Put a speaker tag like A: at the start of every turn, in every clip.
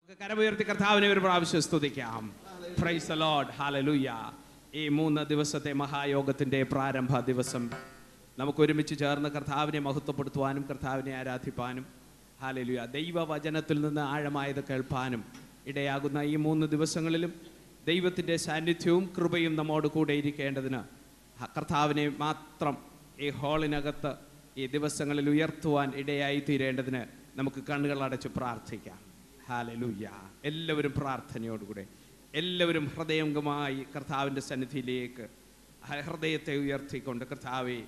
A: കരമുയർത്തി കർത്താവിനെ ഒരു പ്രാവശ്യം സ്തുതിക്കാം. Praise the Lord, hallelujah. ഈ 3 ദിവസത്തെ മഹായോഗത്തിന്റെ പ്രാരംഭ ദിവസം നമുക്ക് ഒരുമിച്ച് ചേർന്ന് കർത്താവിനെ മഹത്വപ്പെടുത്തുവാനും കർത്താവിനെ ആരാധിപ്പാനും ഹല്ലേലൂയ ദൈവവചനത്തിൽ നിന്ന് ആഴമായത് കേൾപ്പാനും ഇടയാകുന്ന ഈ 3 ദിവസങ്ങളിലും ദൈവത്തിൻ്റെ സാന്നിധ്യവും കൃപയും നമ്മോട് കൂടെ ഇരിക്കേണ്ടതിന് കർത്താവിനെ മാത്രം ഈ ഹാളിനകത്ത് ഈ ദിവസങ്ങളിൽ ഉയർത്തുവാൻ ഇടയായി തീരേണ്ടതിന് നമുക്ക് കണ്ണുകൾ അടച്ച് പ്രാർത്ഥിക്കാം. ഹല്ലേലൂയ. എല്ലാവരും പ്രാർത്ഥനയോടുകൂടെ എല്ലാവരും ഹൃദയംഗമായി കർത്താവിൻ്റെ സന്നിധിയിലേക്ക് ഹൃദയത്തെ ഉയർത്തിക്കൊണ്ട് കർത്താവെ,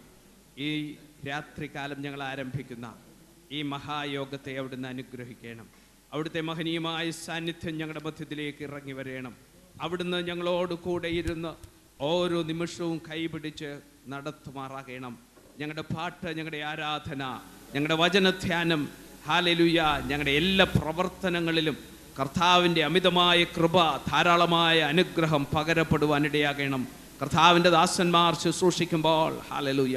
A: ഈ രാത്രികാലം ഞങ്ങൾ ആരംഭിക്കുന്ന ഈ മഹായോഗത്തെ അവിടുന്ന് അനുഗ്രഹിക്കണം. അവിടുത്തെ മഹനീയമായ സാന്നിധ്യം ഞങ്ങളുടെ മധ്യത്തിലേക്ക് ഇറങ്ങി വരണം. അവിടുന്ന് ഞങ്ങളോട് കൂടെ ഇരുന്ന് ഓരോ നിമിഷവും കൈപിടിച്ച് നടത്തുമാറാകണം. ഞങ്ങളുടെ പാട്ട്, ഞങ്ങളുടെ ആരാധന, ഞങ്ങളുടെ വചനധ്യാനം, ഹല്ലേലൂയ, ഞങ്ങളുടെ എല്ലാ പ്രവർത്തനങ്ങളിലും കർത്താവിൻ്റെ അമിതമായ കൃപ, ധാരാളമായ അനുഗ്രഹം പകരപ്പെടുവാനിടയാകണം. കർത്താവിൻ്റെ ദാസന്മാർ ശുശ്രൂഷിക്കുമ്പോൾ ഹല്ലേലൂയ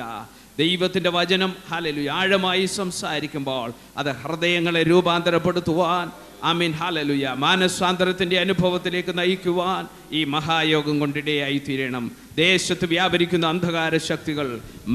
A: ദൈവത്തിൻ്റെ വചനം ഹല്ലേലൂയ ആഴമായി സംസാരിക്കുമ്പോൾ അത് ഹൃദയങ്ങളെ രൂപാന്തരപ്പെടുത്തുവാൻ, ആമീൻ, ഹല്ലേലൂയ, മാനസാന്തരത്തിൻ്റെ അനുഭവത്തിലേക്ക് നയിക്കുവാൻ ഈ മഹായോഗം കൊണ്ടിടയായി തീരണം. ദേശത്ത് വ്യാപരിക്കുന്ന അന്ധകാര ശക്തികൾ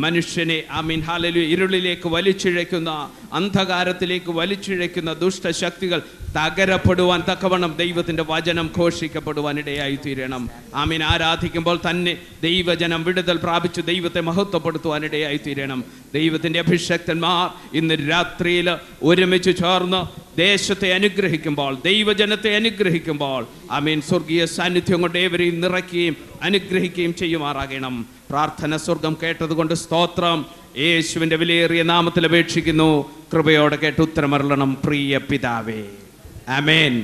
A: മനുഷ്യനെ, ആമീൻ, ഹല്ലേലൂയ, ഇരുളിലേക്ക് വലിച്ചിഴയ്ക്കുന്ന, അന്ധകാരത്തിലേക്ക് വലിച്ചിഴയ്ക്കുന്ന ദുഷ്ടശക്തികൾ തകരപ്പെടുവാൻ തക്കവണ്ണം ദൈവത്തിൻ്റെ വചനം ഘോഷിക്കപ്പെടുവാൻ ഇടയായി തീരണം. ആമീൻ. ആരാധിക്കുമ്പോൾ തന്നെ ദൈവജനം വിടുതൽ പ്രാപിച്ചു ദൈവത്തെ മഹത്വപ്പെടുത്തുവാൻ ഇടയായി തീരണം. ദൈവത്തിൻ്റെ അഭിഷക്തന്മാർ ഇന്ന് രാത്രിയിൽ ഒരുമിച്ച് ചേർന്ന് ദേശത്തെ അനുഗ്രഹിക്കുമ്പോൾ, ദൈവജനത്തെ അനുഗ്രഹിക്കുമ്പോൾ, ആമീൻ, സ്വർഗീയ സാന്നിധ്യം കൊണ്ട് ഏവരെയും നിറയ്ക്കുകയും അനുഗ്രഹിക്കുകയും ചെയ്യുമാറാകണം. പ്രാർത്ഥന സ്വർഗം കേട്ടതുകൊണ്ട് സ്തോത്രം. യേശുവിൻ്റെ വിലയേറിയ നാമത്തിൽ അപേക്ഷിക്കുന്നു. കൃപയോടെ കേട്ട് ഉത്തരമരുളണം പ്രിയ പിതാവേ. ആമേൻ.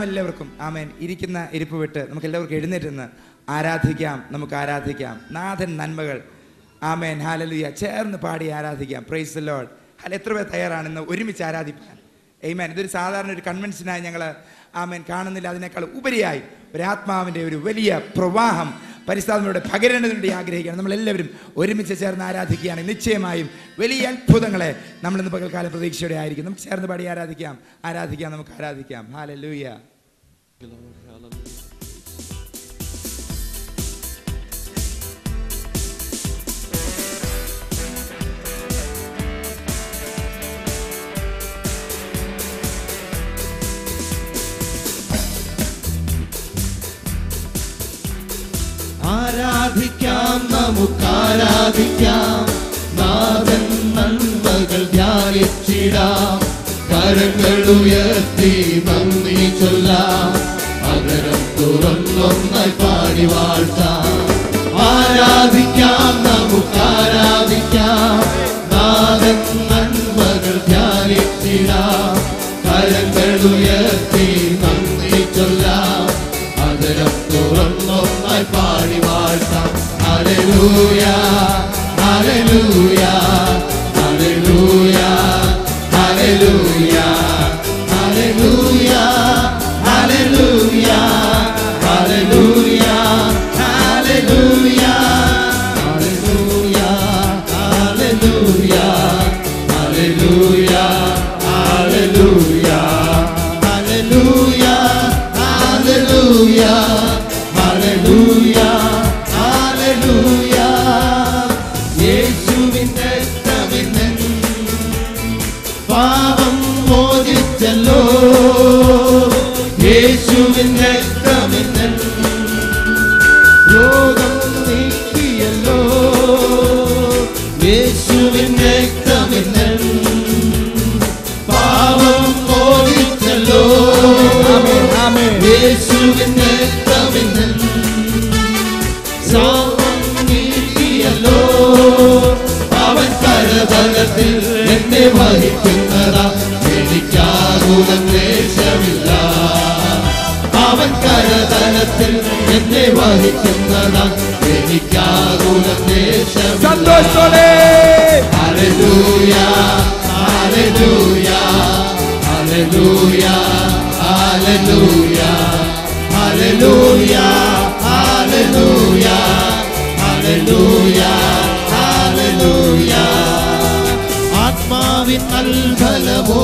B: എല്ലാവർക്കും ആമേൻ. ഇരിക്കുന്ന ഇരിപ്പ് വിട്ട് നമുക്ക് എല്ലാവർക്കും എഴുന്നേറ്റ് ആരാധിക്കാം. നമുക്ക് ആരാധിക്കാം. നാഥൻ നന്മകൾ, ആമേൻ, ഹല്ലേലൂയ, ചേർന്ന് പാടി ആരാധിക്കാം. Praise the Lord. എത്ര പേർ തയ്യാറാണ് ഇന്ന് ഒരുമിച്ച് ആരാധിക്കാൻ? ആമേൻ. ഇതൊരു സാധാരണ ഒരു കൺവെൻഷനായി ഞങ്ങൾ ആമേൻ കാണുന്നില്ല. അതിനേക്കാൾ ഉപരിയായി ഒരു ആത്മാവിൻ്റെ ഒരു വലിയ പ്രവാഹം പരിസ്ഥാപനയുടെ പകരേണ്ടതിന് വേണ്ടി ആഗ്രഹിക്കുകയാണ്. നമ്മളെല്ലാവരും ഒരുമിച്ച് ചേർന്ന് ആരാധിക്കുകയാണ്. നിശ്ചയമായും വലിയ അത്ഭുതങ്ങളെ നമ്മളിന്ന് പകൽക്കാല പ്രതീക്ഷയോടെ ആയിരിക്കും. നമുക്ക് ചേർന്ന് പാടി ആരാധിക്കാം. നമുക്ക് ആരാധിക്കാം. ഹല്ലേലൂയ.
C: ആരാധിക്കാം, നമുക്കാരാധിക്കാം. നാഥൻ നന്മകൾ ധ്യാനിച്ചിടാം. കരങ്ങൾ ഉയർത്തി നന്ദി ചൊല്ലാം. അകരം തുറന്നൊന്നായി പാടി വാഴ്ത്താം. ആരാധിക്കാം, നമുക്കാരാധിക്കാം. നാഥൻ നന്മകൾ ധ്യാനിച്ചിടാം. കരങ്ങൾ ഉയർത്തി നന്ദി ചൊല്ലാം. അകരം തുറന്നൊന്നായി പാടി വാഴ്ത്താം. Hallelujah, hallelujah, hallelujah, hallelujah, hallelujah, hallelujah, hallelujah, hallelujah, hallelujah, hallelujah, hallelujah, hallelujah, hallelujah, hallelujah, hallelujah, hallelujah. യേശുവിന്റെ രക്തമിന്നൻ പാപം മോചിച്ചല്ലോ. യേശുവിന്റെ രക്തമിന്നൻ രോഗം നീക്കിയല്ലോ. യേശുവിന്റെ രക്തമിന്നൻ പാപം മോചിച്ചല്ലോ. യേശുവിന്റെ രക്തമിന്നൻ ശാപം നീക്കിയല്ലോ. അവൻ കരതലത്തിൽ എന്നെ വഹിക്കുന്നതാ, എനിക്കാകുലം ദേശമില്ല. അവൻ കരതലത്തിൽ എന്നെ വഹിക്കുന്നതാ, എനിക്കാകുലം ദേശമില്ല. സന്തോഷത്തോടെ hallelujah, hallelujah, hallelujah, hallelujah, hallelujah, hallelujah, hallelujah, hallelujah. ആത്മാവിൻ നൽഫലമോ